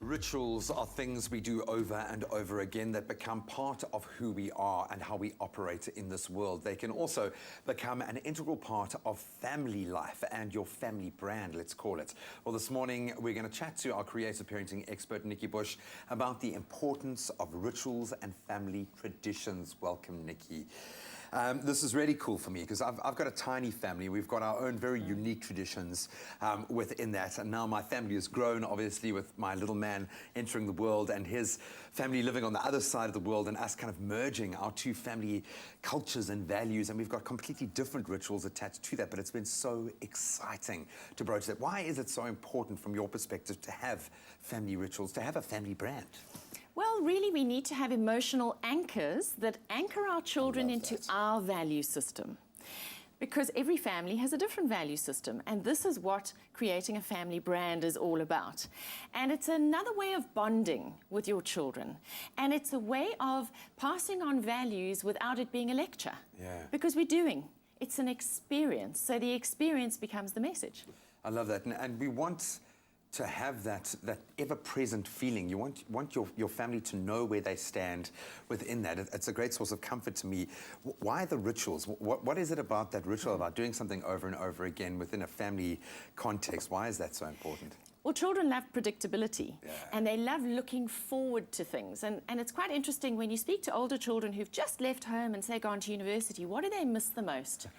Rituals are things we do over and over again that become part of who we are and how we operate in this world. They can also become an integral part of family life and your family brand, let's call it. Well, this morning we're going to chat to our creative parenting expert, Nikki about the importance of rituals and family traditions. Welcome, Nikki. This is really cool for me because I've got a tiny family. We've got our own very unique traditions within that. And now my family has grown, obviously, with my little man entering the world and his family living on the other side of the world and us kind of merging our two family cultures and values. And we've got completely different rituals attached to that. But it's been so exciting to broach that. Why is it so important from your perspective to have family rituals, to have a family brand? Well, really, we need to have emotional anchors that anchor our children into our value system. Because every family has a different value system, and this is what creating a family brand is all about. And it's another way of bonding with your children. And it's a way of passing on values without it being a lecture. Yeah. Because we're doing. It's an experience. So the experience becomes the message. I love that. And we want to have that ever-present feeling. You want your family to know where they stand within that. It's a great source of comfort to me. Why the rituals? What is it about that ritual, about doing something over and over again within a family context? Why is that so important? Well, children love predictability, and they love looking forward to things. And it's quite interesting when you speak to older children who've just left home and, say, gone to university, what do they miss the most?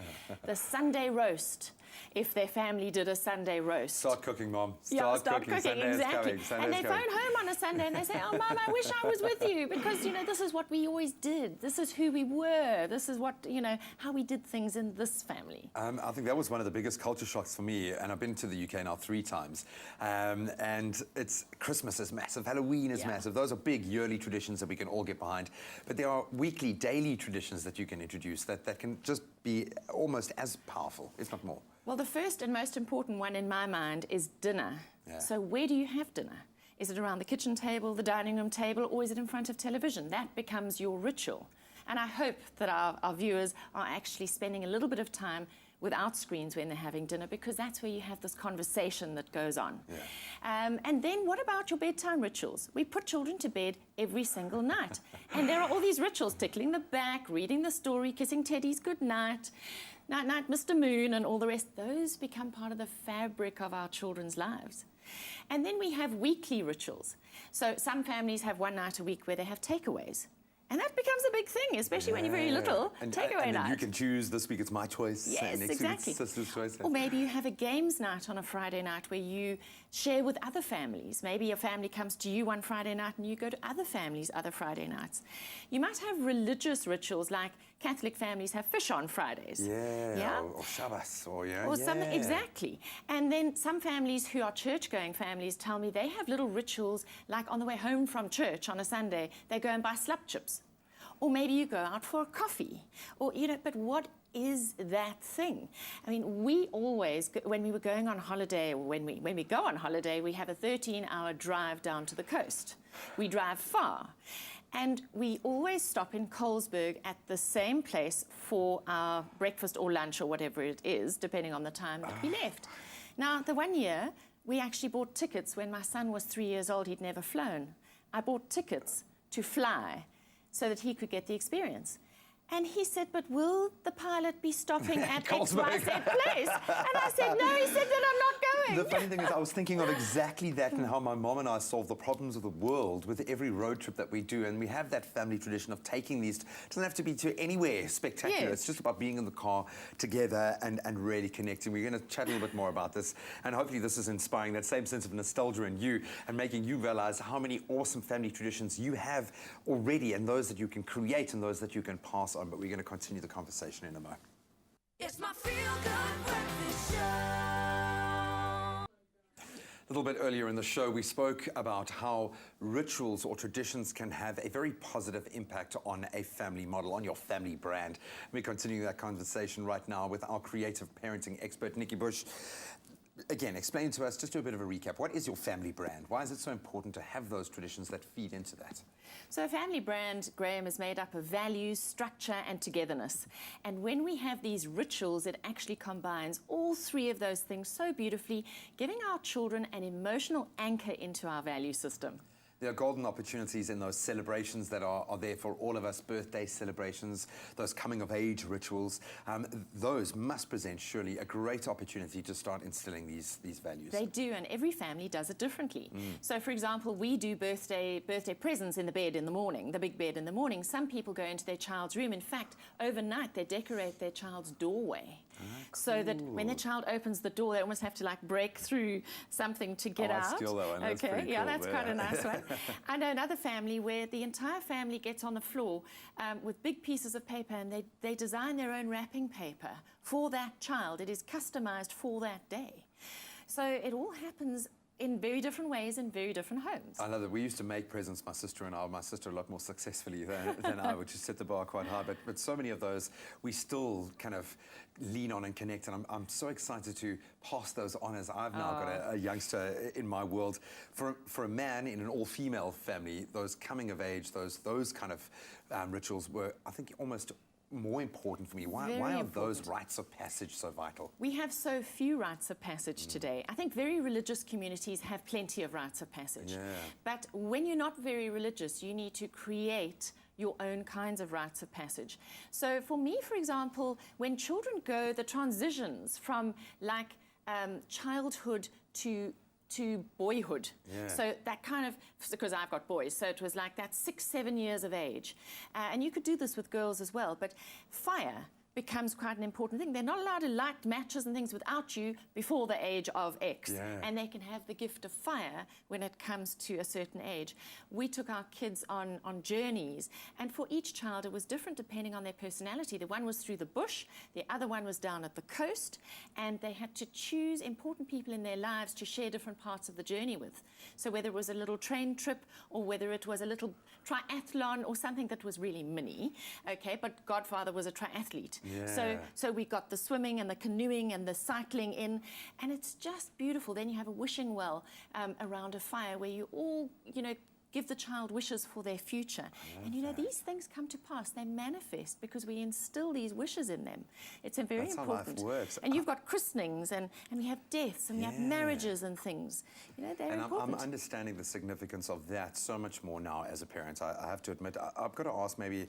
The Sunday roast, if their family did a Sunday roast. Start cooking, Mom. Start cooking, Sunday exactly. is coming. And they phone home on a Sunday and they say, oh, Mom, I wish I was with you because, you know, this is what we always did. This is who we were. This is what, you know, how we did things in this family. I think that was one of the biggest culture shocks for me, and I've been to the UK now 3 times. And it's Christmas is massive, Halloween is massive. Those are big yearly traditions that we can all get behind. But there are weekly, daily traditions that you can introduce that can just be almost as powerful, if not more. Well, the first and most important one in my mind is dinner. So where do you have dinner? Is it around the kitchen table, the dining room table, or is it in front of television? That becomes your ritual. And I hope that our viewers are actually spending a little bit of time without screens when they're having dinner, because that's where you have this conversation that goes on. And then what about your bedtime rituals? We put children to bed every single night. And there are all these rituals: tickling the back, reading the story, kissing teddies good night, night night Mr. Moon, and all the rest. Those become part of the fabric of our children's lives. And then we have weekly rituals. So some families have one night a week where they have takeaways. And that becomes a big thing, especially when you're very little. Takeaway night. You can choose, this week it's my choice. Yes, next exactly. week it's sister's choice. Or maybe you have a games night on a Friday night where you share with other families. Maybe a family comes to you one Friday night and you go to other families other Friday nights. You might have religious rituals, like Catholic families have fish on Fridays. Or Shabbos, or something, exactly. And then some families who are church-going families tell me they have little rituals, like on the way home from church on a Sunday, they go and buy slap chips. Or maybe you go out for a coffee, or, you know, but what is that thing? I mean, we always, when we were going on holiday, or when we go on holiday, we have a 13-hour drive down to the coast. We drive far. And we always stop in Colesberg at the same place for our breakfast or lunch or whatever it is, depending on the time that we left. Now, the one year, we actually bought tickets. When my son was 3 years old, he'd never flown. I bought tickets to fly so that he could get the experience. And he said, but will the pilot be stopping at XYZ place? And I said, no. He said that I'm not going. The funny thing is, I was thinking of exactly that and how my mom and I solve the problems of the world with every road trip that we do. And we have that family tradition of taking these. It doesn't have to be to anywhere spectacular. Yes. It's just about being in the car together and really connecting. We're going to chat a little bit more about this. And hopefully this is inspiring that same sense of nostalgia in you and making you realize how many awesome family traditions you have already, and those that you can create and those that you can pass on. But we're going to continue the conversation in a moment. It's my feel-good breakfast show. A little bit earlier in the show, we spoke about how rituals or traditions can have a very positive impact on a family model, on your family brand. We're continuing that conversation right now with our creative parenting expert, Nikki. again, explain to us, just do a bit of a recap. What is your family brand? Why is it so important to have those traditions that feed into that? So a family brand, Graham, is made up of values, structure, and togetherness. And when we have these rituals, it actually combines all three of those things so beautifully, giving our children an emotional anchor into our value system. There are golden opportunities in those celebrations that are there for all of us, birthday celebrations, those coming-of-age rituals. Those must present, surely, a great opportunity to start instilling these values. They do, and every family does it differently. So, for example, we do birthday presents in the bed in the morning, the big bed in the morning. Some people go into their child's room. In fact, overnight, they decorate their child's doorway. So that when the child opens the door, they almost have to like break through something to get out. I steal that one. That's okay, pretty yeah, cool. that's quite a nice one. I know another family where the entire family gets on the floor with big pieces of paper, and they design their own wrapping paper for that child. It is customized for that day. So it all happens in very different ways in very different homes. I know that we used to make presents, my sister and I, my sister a lot more successfully than I, which just set the bar quite high, but so many of those we still kind of lean on and connect, and I'm so excited to pass those on as I've now got a youngster in my world. For a man in an all-female family, those coming of age, those kind of rituals were, I think, almost more important for me. Why are those rites of passage so vital? We have so few rites of passage today. I think very religious communities have plenty of rites of passage. Yeah. But when you're not very religious, you need to create your own kinds of rites of passage. So for me, for example, when children go, the transitions from like childhood to boyhood. Yeah. So that kind of, because I've got boys, so it was like that 6, 7 years of age. And you could do this with girls as well, but fire becomes quite an important thing. They're not allowed to light matches and things without you before the age of X. Yeah. And they can have the gift of fire when it comes to a certain age. We took our kids on journeys, and for each child it was different depending on their personality. The one was through the bush, the other one was down at the coast, and they had to choose important people in their lives to share different parts of the journey with. So whether it was a little train trip or whether it was a little triathlon or something that was really mini, okay, but Godfather was a triathlete. Yeah. So we got the swimming and the canoeing and the cycling in, and it's just beautiful. Then you have a wishing well around a fire where you all, give the child wishes for their future. And these things come to pass. They manifest because we instill these wishes in them. It's very That's important. how life works. And you've got christenings, and we have deaths, and we have marriages and things. They're important. I'm understanding the significance of that so much more now as a parent. I have to admit, I've got to ask maybe,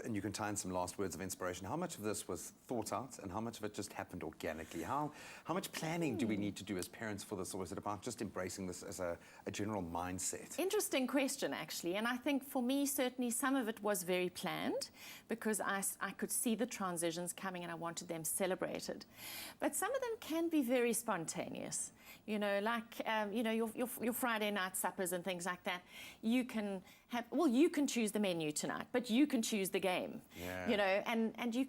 and you can tie in some last words of inspiration, how much of this was thought out and how much of it just happened organically? How much planning do we need to do as parents for this, or is it about just embracing this as a general mindset? Interesting question, actually, and I think for me, certainly some of it was very planned because I could see the transitions coming and I wanted them celebrated. But some of them can be very spontaneous. Like your Friday night suppers and things like that. You can choose the menu tonight, but you can choose the game. Yeah. And you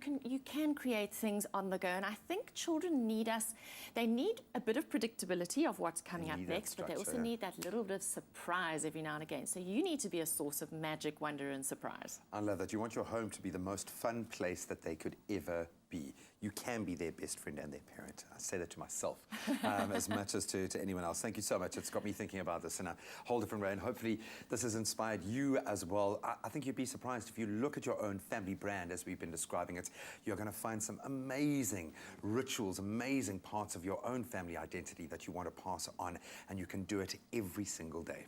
can create things on the go. And I think children need us. They need a bit of predictability of what's coming up next, but they also need that little bit of surprise every now and again. So you need to be a source of magic, wonder, and surprise. I love that. You want your home to be the most fun place that they could ever be. You can be their best friend and their parent. I say that to myself as much as to anyone else. Thank you so much. It's got me thinking about this in a whole different way, and hopefully this has inspired you as well. I think you'd be surprised if you look at your own family brand as we've been describing it. You're going to find some amazing rituals, amazing parts of your own family identity that you want to pass on, and you can do it every single day.